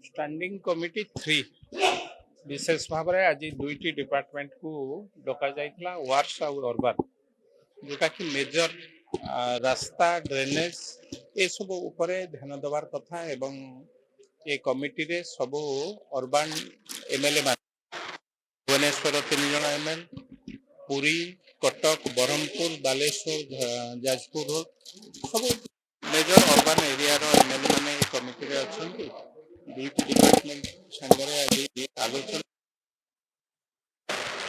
Standing committee 3 विशेष भाव में आज दुईटी डिपार्टमेंट को डका जाइला वार्स और अर्बन जोटा कि मेजर रास्ता ड्रेनेज ये सब ऊपर ध्यान देवार कथा एवं ये कमिटी रे सब अर्बन एमएलए भुवनेश्वर 3 जन एमएलए पुरी कटक ब्रह्मपुर बालेश्वर जाजपुर सब मेजर अर्बन एरिया एमएलए मैंने कमिटी रे अच्छी दुईटी डिपार्टमेंट संगे आज आलोचना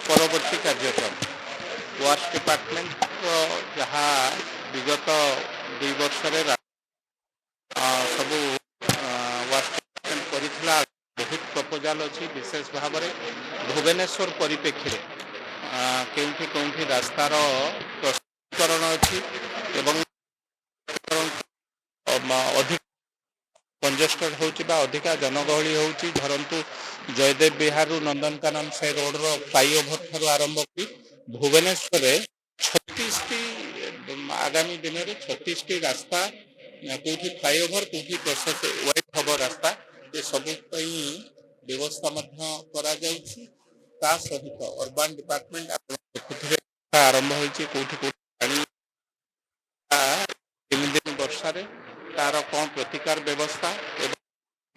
परवर्ती कार्यक्रम वार्स डिपार्टमेंट जहाँ विगत 2 वर्ष सब वार्स डिपार्टमेंट करिथिला बहुत प्रपोजाल अच्छी विशेष भाव में भुवनेश्वर परिप्रेक्षी केउठी केउठी रास्तार प्रस्तुतीकरण अच्छी एवं अधिक कंजेस्टेड होची बा अधिका जनगहली होची धरंतु जयदेव बिहार नंदनकानन से रोड रो फ्लाईओवर ठारू आरंभ की भुवनेश्वर 36 आगामी दिन में 36 रास्ता कोठी फ्लाईओवर कोठी प्रोसेस वाइड हब रास्ता ये सब व्यवस्था करा जाउछि ता सहित अर्बन डिपार्टमेंट आरंभ होइछि कोठी कोठी पानी 3 दिन वर्षा रे तार कौन प्रतिकार व्यवस्था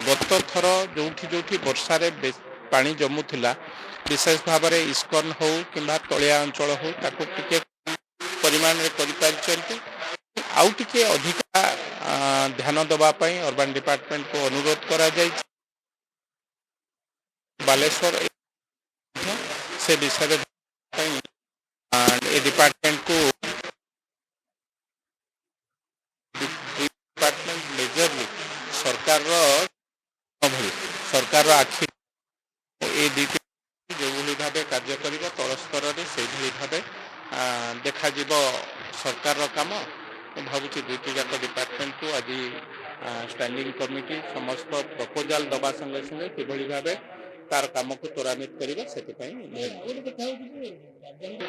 गत थर जो वर्षा पानी जमुला विशेष भाव में इस्कन हो कि तलिया अंचल हो ताको टिके परिमाण में आउ टिके अधिका ध्यान देवाई अर्बन डिपार्टमेंट को अनुरोध करा बालेश्वर से विषय डिपार्टमेंट को मेजरली सरकार आखि ये जो भाव कार्य कर तल स्तर से भाव देखा सरकार काम भावुँ दुईटी जाक डिपार्टमेंट को आज स्टैंडिंग कमिटी समस्त प्रपोजाल दबा संगे संगे किभली भाव तार काम को त्वरान्वित करवा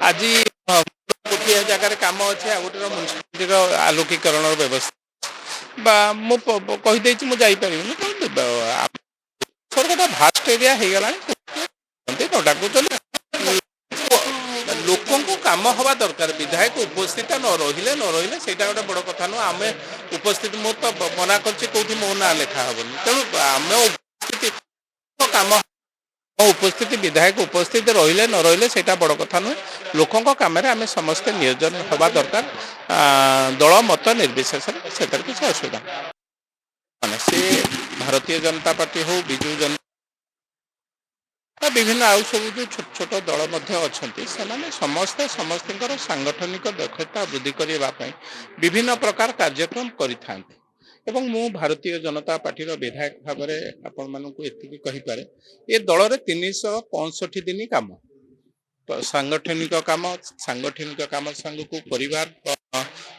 आज गोटे जगार कम अच्छे गोटे म्यूनिसिपालिटी आलोकीकरण व्यवस्था मुझे गोटे भास्ट एरिया हो गला लोक कम हवा दरकार विधायक उपस्थित न रही से गोटे बड़ कथा नुह आम उपस्थित मु तो मना कर मो ना लेखा हेनी तेणु आम उपस्थित कम उपस्थिति विधायक उपस्थित रहिले न रहिले सेटा बड़ कथा नुहे लोकों कम आम समस्ते नियोजन हवा दरकार दल मत निर्विशेष से किसी असुविधा माने से भारतीय जनता पार्टी हो विजु जनता विभिन्न आउ सब जो छोट छोट दल से समस्ते समस्त सांगठनिक दक्षता वृद्धि करने विभिन्न प्रकार कार्यक्रम करें एवं मु भारतीय जनता पार्टी विधायक भाव में आपण मानू ये ये दल रे 365 दिन काम तो सांगठनिक काम संग को परिवार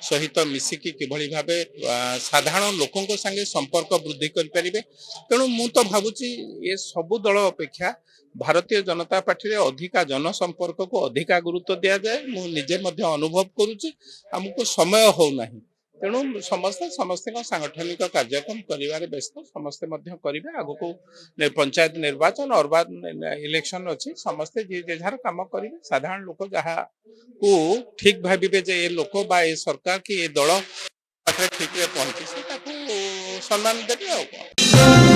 सहित मिसिकी किभली भावे साधारण लोकों संगे संपर्क वृद्धि करें तेणु मु तो भावुची ये सबु दल अपेक्षा भारतीय जनता पार्टी रे अधिका जनसंपर्क को अधिका गुरुत्व दिया जाए मु निजे मध्य अनुभव करुच्ची हमको समय हो नहीं तेणु समस्ते सांगठनिक कार्यक्रम कर व्यस्त समस्ते करेंगे आग को पंचायत निर्वाचन अर्बन इलेक्शन अच्छी समस्ते जी जार कम करेंगे साधारण लोक जहाँ को ठीक भावे जे ये लोक बा ये सरकार की ये दल ठीक पहुंची से सम्मान देते।